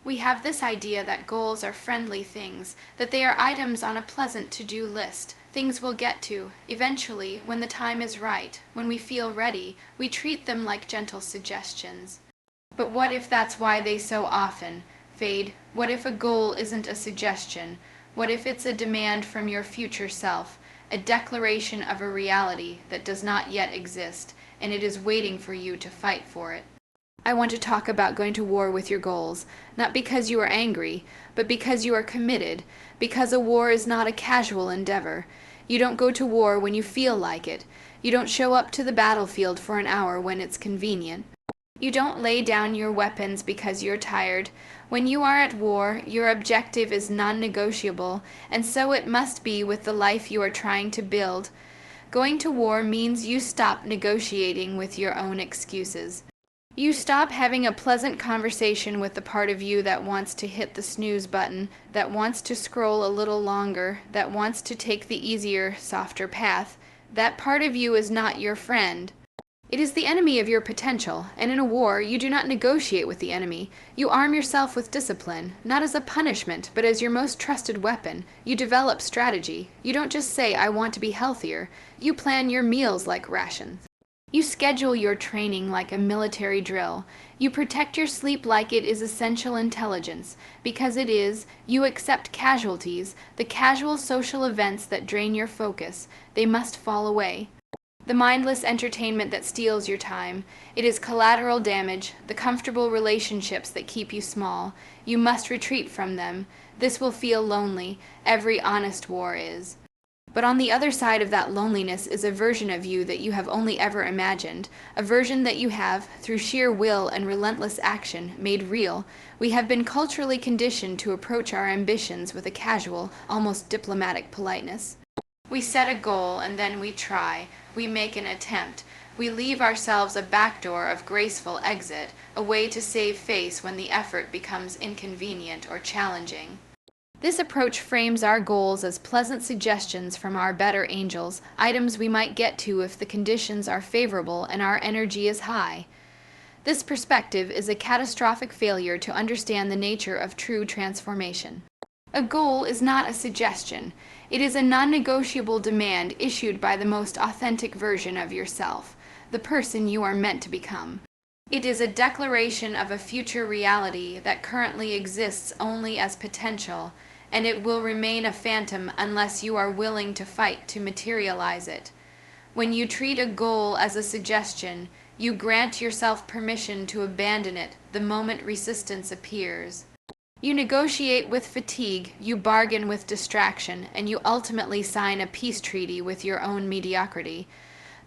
We have this idea that goals are friendly things, that they are items on a pleasant to-do list, things we'll get to. Eventually, when the time is right, when we feel ready, we treat them like gentle suggestions. But what if that's why they so often fade? What if a goal isn't a suggestion? What if it's a demand from your future self, a declaration of a reality that does not yet exist, and it is waiting for you to fight for it? I want to talk about going to war with your goals, not because you are angry, but because you are committed, because a war is not a casual endeavor. You don't go to war when you feel like it. You don't show up to the battlefield for an hour when it's convenient. You don't lay down your weapons because you're tired. When you are at war, your objective is non-negotiable, and so it must be with the life you are trying to build. Going to war means you stop negotiating with your own excuses. You stop having a pleasant conversation with the part of you that wants to hit the snooze button, that wants to scroll a little longer, that wants to take the easier, softer path. That part of you is not your friend. It is the enemy of your potential, and in a war, you do not negotiate with the enemy. You arm yourself with discipline, not as a punishment, but as your most trusted weapon. You develop strategy. You don't just say, I want to be healthier. You plan your meals like rations. You schedule your training like a military drill. You protect your sleep like it is essential intelligence. Because it is, you accept casualties, the casual social events that drain your focus. They must fall away. The mindless entertainment that steals your time. It is collateral damage, the comfortable relationships that keep you small. You must retreat from them. This will feel lonely. Every honest war is. But on the other side of that loneliness is a version of you that you have only ever imagined, a version that you have, through sheer will and relentless action, made real. We have been culturally conditioned to approach our ambitions with a casual, almost diplomatic politeness. We set a goal and then we try. We make an attempt. We leave ourselves a backdoor of graceful exit, a way to save face when the effort becomes inconvenient or challenging. This approach frames our goals as pleasant suggestions from our better angels, items we might get to if the conditions are favorable and our energy is high. This perspective is a catastrophic failure to understand the nature of true transformation. A goal is not a suggestion. It is a non-negotiable demand issued by the most authentic version of yourself, the person you are meant to become. It is a declaration of a future reality that currently exists only as potential, and it will remain a phantom unless you are willing to fight to materialize it. When you treat a goal as a suggestion, you grant yourself permission to abandon it the moment resistance appears. You negotiate with fatigue, you bargain with distraction, and you ultimately sign a peace treaty with your own mediocrity.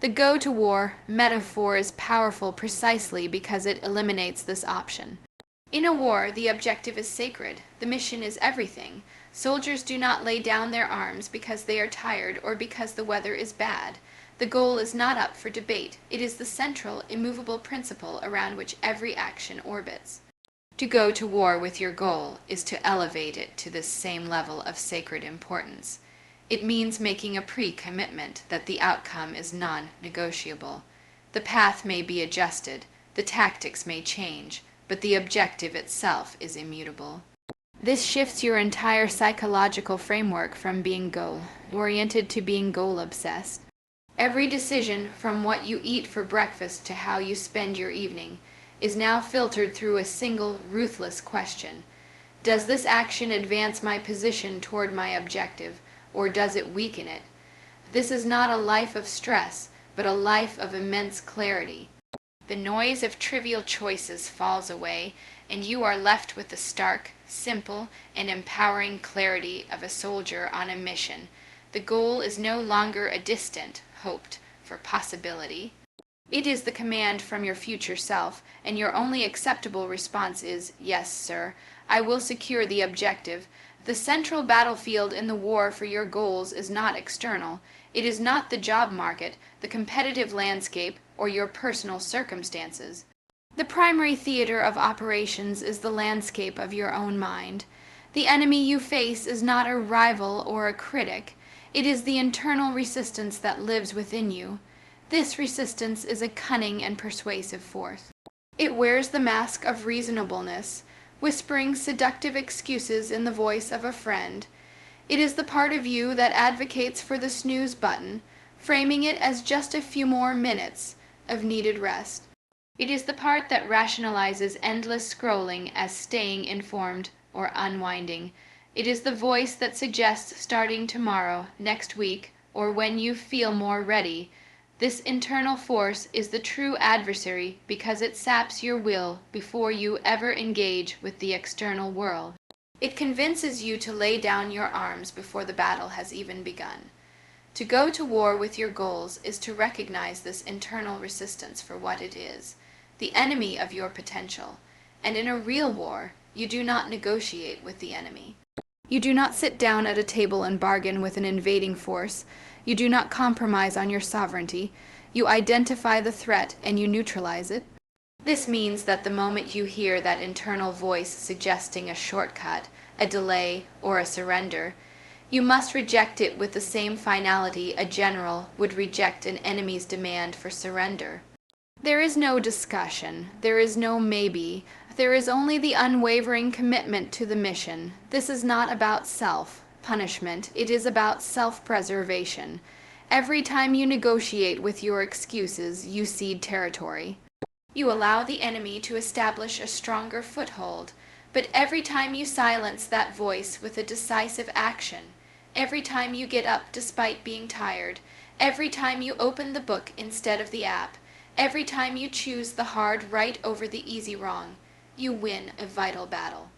The go-to-war metaphor is powerful precisely because it eliminates this option. In a war, the objective is sacred. The mission is everything. Soldiers do not lay down their arms because they are tired or because the weather is bad. The goal is not up for debate. It is the central, immovable principle around which every action orbits. To go to war with your goal is to elevate it to this same level of sacred importance. It means making a pre-commitment that the outcome is non-negotiable. The path may be adjusted, the tactics may change, but the objective itself is immutable. This shifts your entire psychological framework from being goal-oriented to being goal-obsessed. Every decision, from what you eat for breakfast to how you spend your evening, is now filtered through a single, ruthless question. Does this action advance my position toward my objective, or does it weaken it? This is not a life of stress, but a life of immense clarity. The noise of trivial choices falls away, and you are left with the stark, simple, and empowering clarity of a soldier on a mission. The goal is no longer a distant, hoped-for possibility. It is the command from your future self, and your only acceptable response is, yes, sir, I will secure the objective. The central battlefield in the war for your goals is not external. It is not the job market, the competitive landscape, or your personal circumstances. The primary theater of operations is the landscape of your own mind. The enemy you face is not a rival or a critic. It is the internal resistance that lives within you. This resistance is a cunning and persuasive force. It wears the mask of reasonableness. whispering seductive excuses in the voice of a friend. It is the part of you that advocates for the snooze button, framing it as just a few more minutes of needed rest. It is the part that rationalizes endless scrolling as staying informed or unwinding. It is the voice that suggests starting tomorrow, next week, or when you feel more ready. This internal force is the true adversary because it saps your will before you ever engage with the external world. It convinces you to lay down your arms before the battle has even begun. To go to war with your goals is to recognize this internal resistance for what it is, the enemy of your potential. And in a real war, you do not negotiate with the enemy. You do not sit down at a table and bargain with an invading force. You do not compromise on your sovereignty. You identify the threat and you neutralize it. This means that the moment you hear that internal voice suggesting a shortcut, a delay, or a surrender, you must reject it with the same finality a general would reject an enemy's demand for surrender. There is no discussion, there is no maybe, there is only the unwavering commitment to the mission. This is not about self-punishment, it is about self-preservation. Every time you negotiate with your excuses, you cede territory. You allow the enemy to establish a stronger foothold, but every time you silence that voice with a decisive action, every time you get up despite being tired, every time you open the book instead of the app, every time you choose the hard right over the easy wrong, you win a vital battle.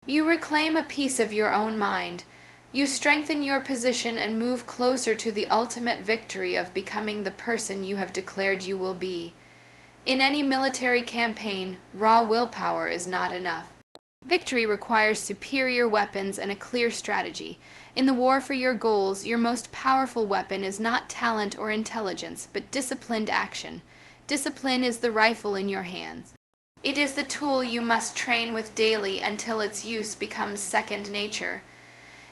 You reclaim a piece of your own mind. You strengthen your position and move closer to the ultimate victory of becoming the person you have declared you will be. In any military campaign, raw willpower is not enough. Victory requires superior weapons and a clear strategy. In the war for your goals, your most powerful weapon is not talent or intelligence, but disciplined action. Discipline is the rifle in your hands. It is the tool you must train with daily until its use becomes second nature.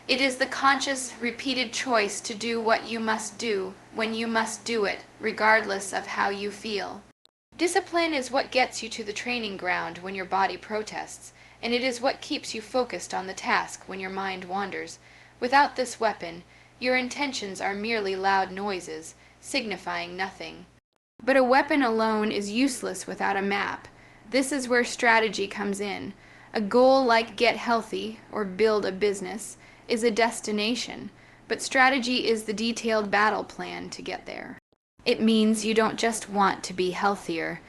It is the conscious, repeated choice to do what you must do when you must do it, regardless of how you feel. Discipline is what gets you to the training ground when your body protests, and it is what keeps you focused on the task when your mind wanders. Without this weapon, your intentions are merely loud noises, signifying nothing. But a weapon alone is useless without a map. This is where strategy comes in. A goal like get healthy or build a business is a destination, but strategy is the detailed battle plan to get there. It means you don't just want to be healthier.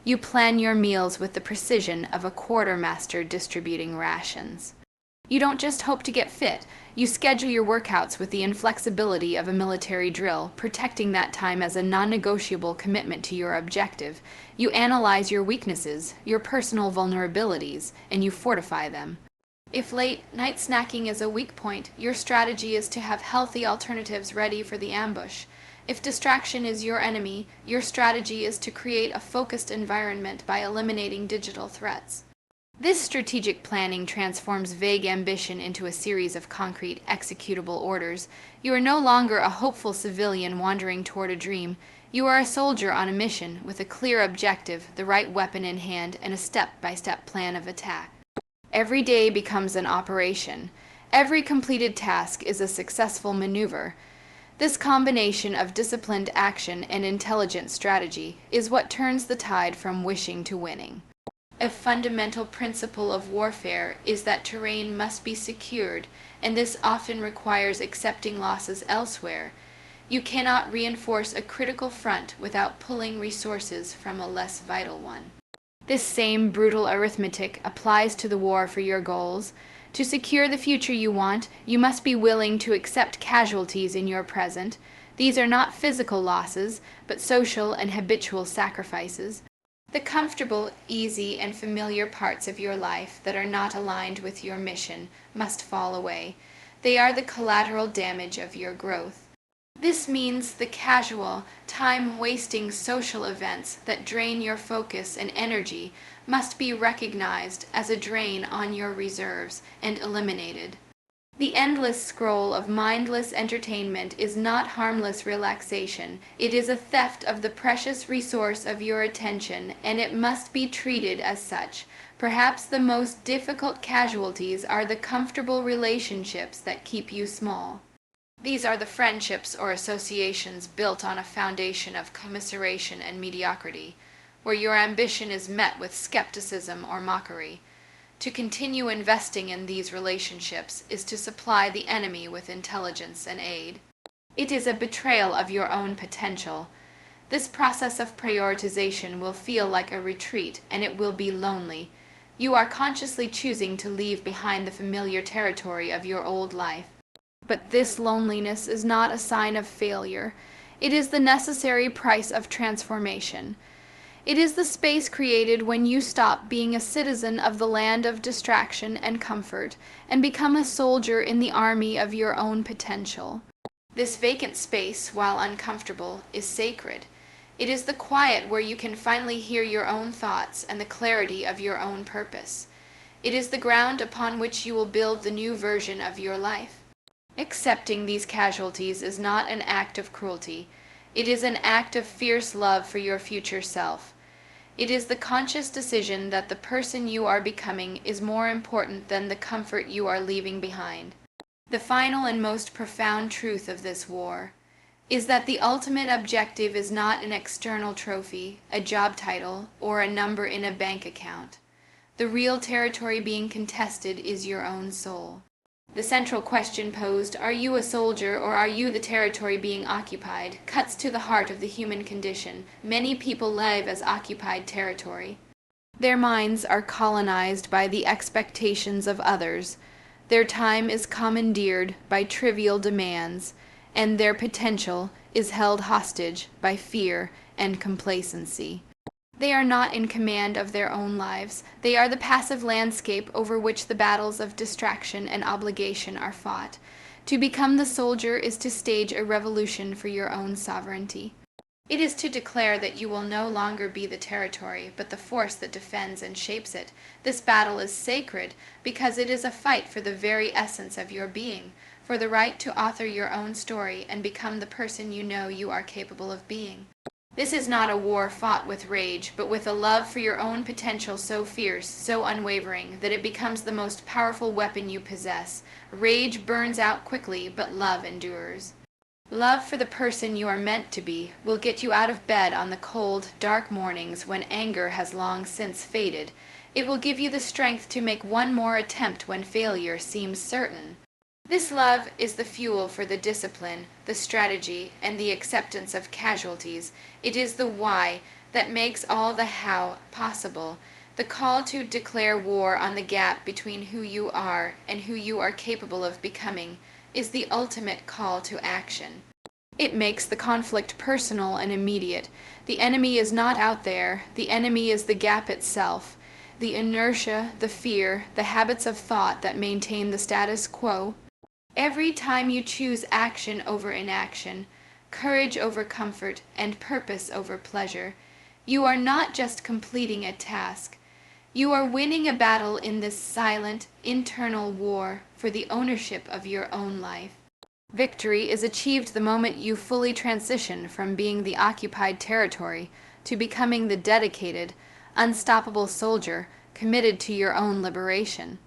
You plan your meals with the precision of a quartermaster distributing rations. You don't just hope to get fit. You schedule your workouts with the inflexibility of a military drill, protecting that time as a non-negotiable commitment to your objective. You analyze your weaknesses, your personal vulnerabilities, and you fortify them. If late night snacking is a weak point, your strategy is to have healthy alternatives ready for the ambush. If distraction is your enemy, your strategy is to create a focused environment by eliminating digital threats. This strategic planning transforms vague ambition into a series of concrete, executable orders. You are no longer a hopeful civilian wandering toward a dream. You are a soldier on a mission with a clear objective, the right weapon in hand, and a step-by-step plan of attack. Every day becomes an operation. Every completed task is a successful maneuver. This combination of disciplined action and intelligent strategy is what turns the tide from wishing to winning. A fundamental principle of warfare is that terrain must be secured, and this often requires accepting losses elsewhere. You cannot reinforce a critical front without pulling resources from a less vital one. This same brutal arithmetic applies to the war for your goals. To secure the future you want, you must be willing to accept casualties in your present. These are not physical losses, but social and habitual sacrifices. The comfortable, easy, and familiar parts of your life that are not aligned with your mission must fall away. They are the collateral damage of your growth. This means the casual, time-wasting social events that drain your focus and energy must be recognized as a drain on your reserves and eliminated. The endless scroll of mindless entertainment is not harmless relaxation. It is a theft of the precious resource of your attention, and it must be treated as such. Perhaps the most difficult casualties are the comfortable relationships that keep you small. These are the friendships or associations built on a foundation of commiseration and mediocrity, where your ambition is met with skepticism or mockery. To continue investing in these relationships is to supply the enemy with intelligence and aid. It is a betrayal of your own potential. This process of prioritization will feel like a retreat, and it will be lonely. You are consciously choosing to leave behind the familiar territory of your old life. But this loneliness is not a sign of failure. It is the necessary price of transformation. It is the space created when you stop being a citizen of the land of distraction and comfort and become a soldier in the army of your own potential. This vacant space, while uncomfortable, is sacred. It is the quiet where you can finally hear your own thoughts and the clarity of your own purpose. It is the ground upon which you will build the new version of your life. Accepting these casualties is not an act of cruelty. It is an act of fierce love for your future self. It is the conscious decision that the person you are becoming is more important than the comfort you are leaving behind. The final and most profound truth of this war is that the ultimate objective is not an external trophy, a job title, or a number in a bank account. The real territory being contested is your own soul. The central question posed, are you a soldier or are you the territory being occupied, cuts to the heart of the human condition. Many people live as occupied territory. Their minds are colonized by the expectations of others. Their time is commandeered by trivial demands, and their potential is held hostage by fear and complacency. They are not in command of their own lives. They are the passive landscape over which the battles of distraction and obligation are fought. To become the soldier is to stage a revolution for your own sovereignty. It is to declare that you will no longer be the territory, but the force that defends and shapes it. This battle is sacred because it is a fight for the very essence of your being, for the right to author your own story and become the person you know you are capable of being. This is not a war fought with rage, but with a love for your own potential so fierce, so unwavering, that it becomes the most powerful weapon you possess. Rage burns out quickly, but love endures. Love for the person you are meant to be will get you out of bed on the cold, dark mornings when anger has long since faded. It will give you the strength to make one more attempt when failure seems certain. This love is the fuel for the discipline, the strategy, and the acceptance of casualties. It is the why that makes all the how possible. The call to declare war on the gap between who you are and who you are capable of becoming is the ultimate call to action. It makes the conflict personal and immediate. The enemy is not out there. The enemy is the gap itself. The inertia, the fear, the habits of thought that maintain the status quo. Every time you choose action over inaction, courage over comfort, and purpose over pleasure, you are not just completing a task. You are winning a battle in this silent, internal war for the ownership of your own life. Victory is achieved the moment you fully transition from being the occupied territory to becoming the dedicated, unstoppable soldier committed to your own liberation.